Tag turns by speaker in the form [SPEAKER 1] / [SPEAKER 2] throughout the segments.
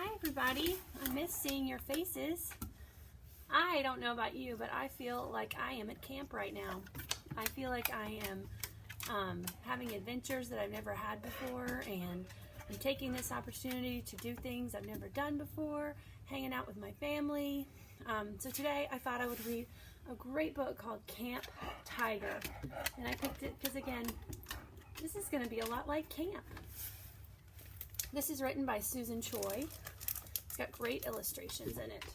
[SPEAKER 1] Hi everybody, I miss seeing your faces. I don't know about you, but I feel like I am at camp right now. I feel like I am having adventures that I've never had before, and I'm taking this opportunity to do things I've never done before, hanging out with my family. So today I thought I would read a great book called Camp Tiger, and I picked it because, again, this is going to be a lot like camp. This is written by Susan Choi. It's got great illustrations in it.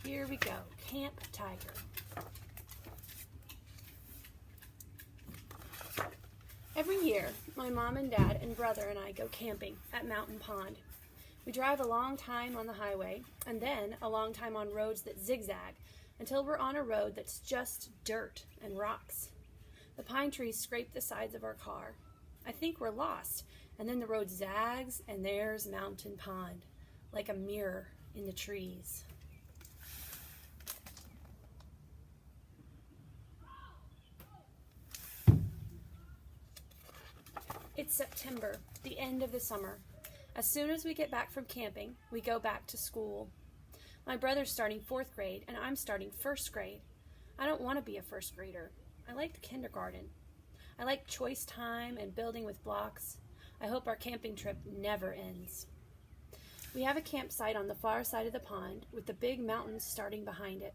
[SPEAKER 1] Here we go, Camp Tiger. Every year, my mom and dad and brother and I go camping at Mountain Pond. We drive a long time on the highway and then a long time on roads that zigzag until we're on a road that's just dirt and rocks. The pine trees scrape the sides of our car. I think we're lost, and then the road zags, and there's Mountain Pond, like a mirror in the trees. It's September, the end of the summer. As soon as we get back from camping, we go back to school. My brother's starting 4th grade, and I'm starting 1st grade. I don't want to be a 1st grader. I like kindergarten. I like choice time and building with blocks. I hope our camping trip never ends. We have a campsite on the far side of the pond with the big mountains starting behind it.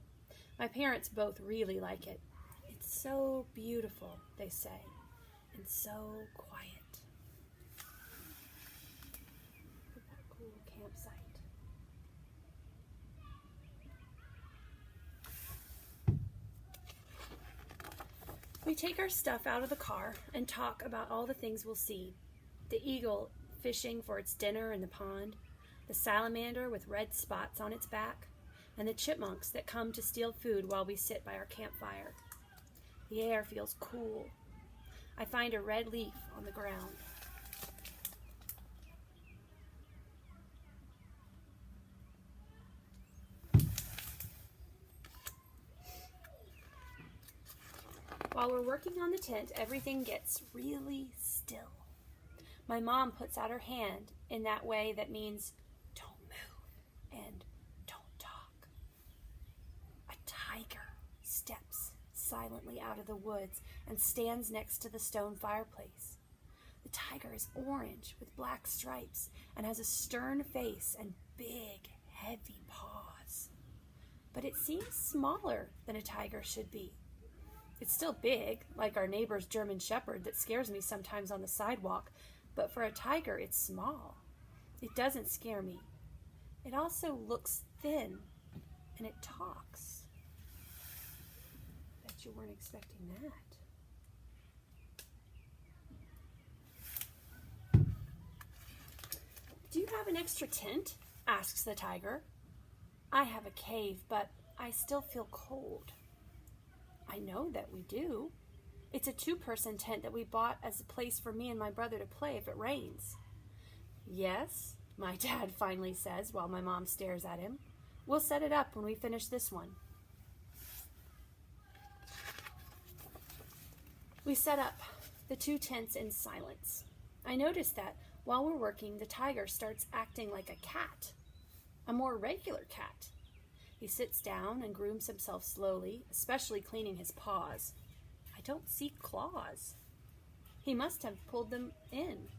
[SPEAKER 1] My parents both really like it. It's so beautiful, they say, and so quiet. Look at that cool campsite. We take our stuff out of the car and talk about all the things we'll see. The eagle fishing for its dinner in the pond, the salamander with red spots on its back, and the chipmunks that come to steal food while we sit by our campfire. The air feels cool. I find a red leaf on the ground. While we're working on the tent, everything gets really still. My mom puts out her hand in that way that means don't move and don't talk. A tiger steps silently out of the woods and stands next to the stone fireplace. The tiger is orange with black stripes and has a stern face and big, heavy paws. But it seems smaller than a tiger should be. It's still big, like our neighbor's German Shepherd that scares me sometimes on the sidewalk, but for a tiger, it's small. It doesn't scare me. It also looks thin, and it talks. Bet you weren't expecting that. Do you have an extra tent? Asks the tiger. I have a cave, but I still feel cold. I know that we do. It's a 2-person tent that we bought as a place for me and my brother to play if it rains. Yes, my dad finally says while my mom stares at him. We'll set it up when we finish this one. We set up the 2 tents in silence. I notice that while we're working, the tiger starts acting like a cat, a more regular cat. He sits down and grooms himself slowly, especially cleaning his paws. I don't see claws. He must have pulled them in.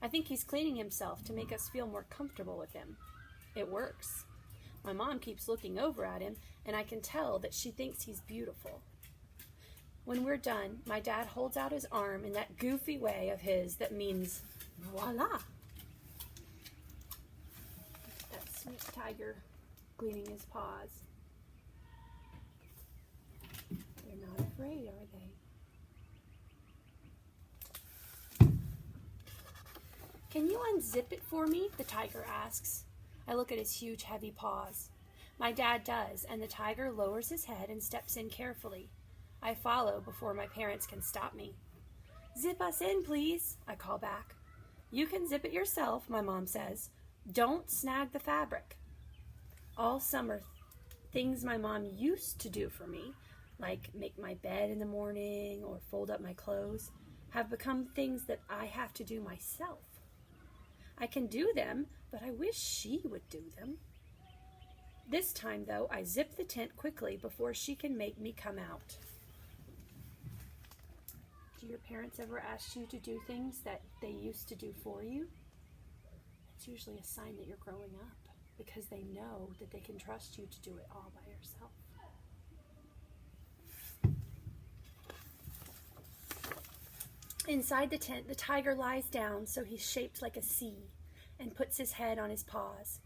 [SPEAKER 1] I think he's cleaning himself to make us feel more comfortable with him. It works. My mom keeps looking over at him, and I can tell that she thinks he's beautiful. When we're done, my dad holds out his arm in that goofy way of his that means, voila! That sweet tiger cleaning his paws. They're not afraid, are they? Can you unzip it for me? The tiger asks. I look at his huge, heavy paws. My dad does, and the tiger lowers his head and steps in carefully. I follow before my parents can stop me. Zip us in, please, I call back. You can zip it yourself, my mom says. Don't snag the fabric. All summer, things my mom used to do for me, like make my bed in the morning or fold up my clothes, have become things that I have to do myself. I can do them, but I wish she would do them. This time, though, I zip the tent quickly before she can make me come out. Do your parents ever ask you to do things that they used to do for you? It's usually a sign that you're growing up, because they know that they can trust you to do it all by yourself. Inside the tent, the tiger lies down so he's shaped like a C and puts his head on his paws.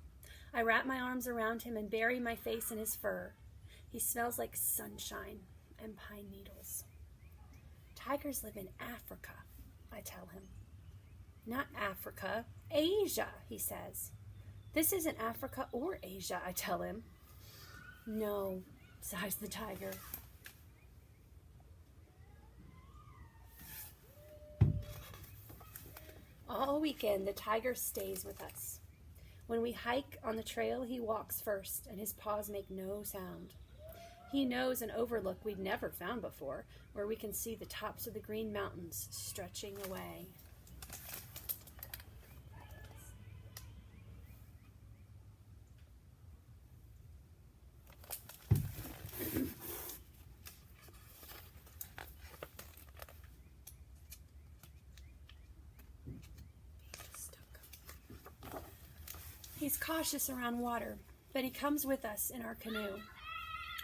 [SPEAKER 1] I wrap my arms around him and bury my face in his fur. He smells like sunshine and pine needles. Tigers live in Africa, I tell him. Not Africa, Asia, he says. This isn't Africa or Asia, I tell him. No, sighs the tiger. All weekend, the tiger stays with us. When we hike on the trail, he walks first, and his paws make no sound. He knows an overlook we'd never found before, where we can see the tops of the Green Mountains stretching away. He's cautious around water, but he comes with us in our canoe.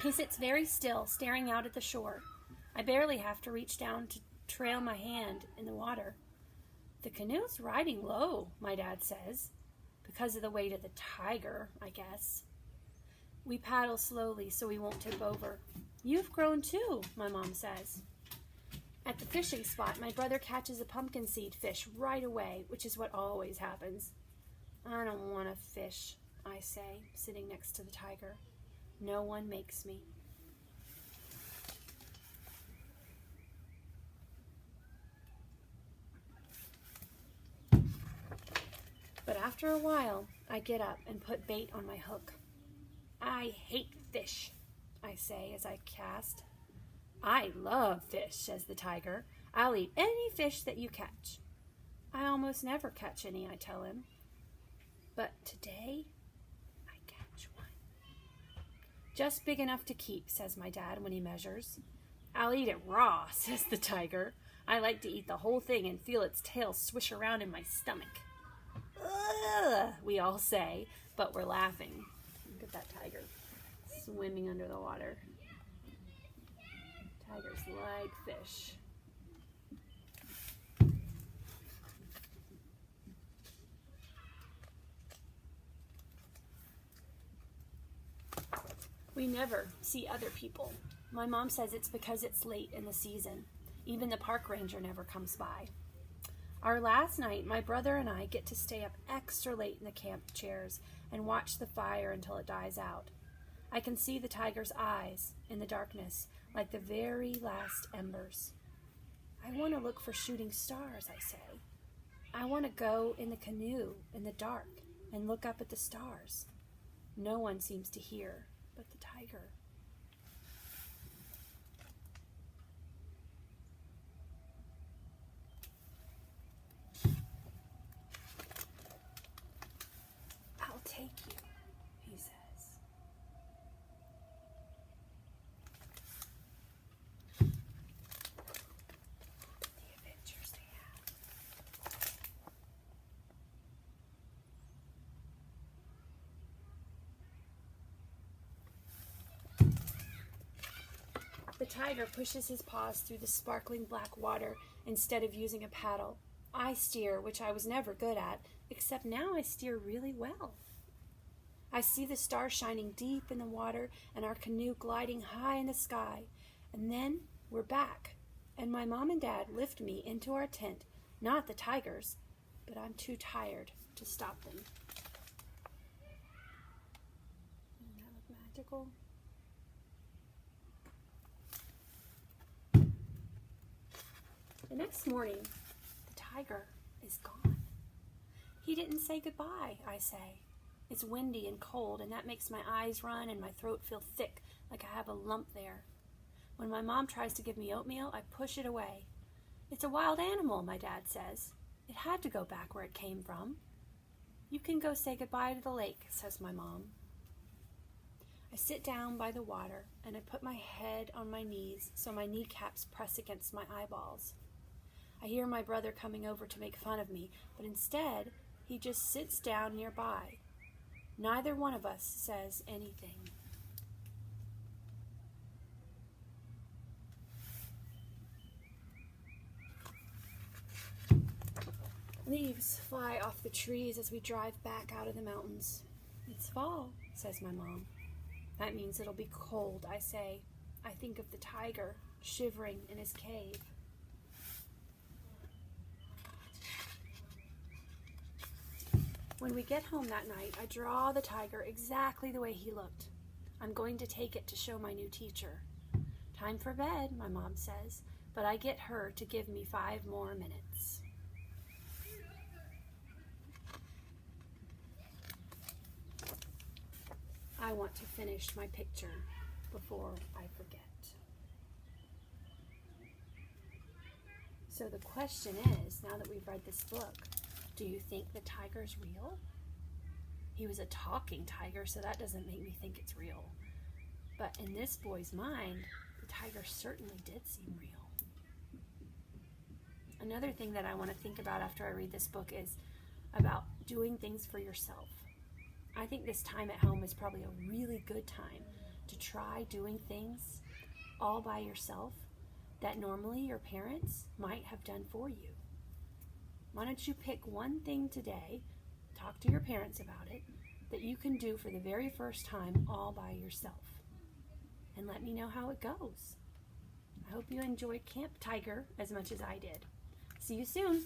[SPEAKER 1] He sits very still, staring out at the shore. I barely have to reach down to trail my hand in the water. The canoe's riding low, my dad says, because of the weight of the tiger, I guess. We paddle slowly so we won't tip over. You've grown too, my mom says. At the fishing spot, my brother catches a pumpkin seed fish right away, which is what always happens. I don't want to fish, I say, sitting next to the tiger. No one makes me. But after a while, I get up and put bait on my hook. I hate fish, I say as I cast. I love fish, says the tiger. I'll eat any fish that you catch. I almost never catch any, I tell him. But today, I catch one. Just big enough to keep, says my dad when he measures. I'll eat it raw, says the tiger. I like to eat the whole thing and feel its tail swish around in my stomach. Ugh, we all say, but we're laughing. Look at that tiger swimming under the water. Tigers like fish. We never see other people. My mom says it's because it's late in the season. Even the park ranger never comes by. Our last night, my brother and I get to stay up extra late in the camp chairs and watch the fire until it dies out. I can see the tiger's eyes in the darkness, like the very last embers. I want to look for shooting stars, I say. I want to go in the canoe in the dark and look up at the stars. No one seems to hear but the tiger. I'll take you, he says. The adventures they have. The tiger pushes his paws through the sparkling black water instead of using a paddle. I steer, which I was never good at, except now I steer really well. I see the stars shining deep in the water and our canoe gliding high in the sky. And then we're back, and my mom and dad lift me into our tent, not the tigers, but I'm too tired to stop them. Doesn't that look magical? The next morning, the tiger is gone. He didn't say goodbye, I say. It's windy and cold, and that makes my eyes run and my throat feel thick, like I have a lump there. When my mom tries to give me oatmeal, I push it away. It's a wild animal, my dad says. It had to go back where it came from. You can go say goodbye to the lake, says my mom. I sit down by the water and I put my head on my knees so my kneecaps press against my eyeballs. I hear my brother coming over to make fun of me, but instead he just sits down nearby. Neither one of us says anything. Leaves fly off the trees as we drive back out of the mountains. It's fall, says my mom. That means it'll be cold, I say. I think of the tiger shivering in his cave. When we get home that night, I draw the tiger exactly the way he looked. I'm going to take it to show my new teacher. Time for bed, my mom says, but I get her to give me 5 more minutes. I want to finish my picture before I forget. So the question is, now that we've read this book, do you think the tiger's real? He was a talking tiger, so that doesn't make me think it's real. But in this boy's mind, the tiger certainly did seem real. Another thing that I want to think about after I read this book is about doing things for yourself. I think this time at home is probably a really good time to try doing things all by yourself that normally your parents might have done for you. Why don't you pick one thing today, talk to your parents about it, that you can do for the very first time all by yourself? And let me know how it goes. I hope you enjoyed Camp Tiger as much as I did. See you soon.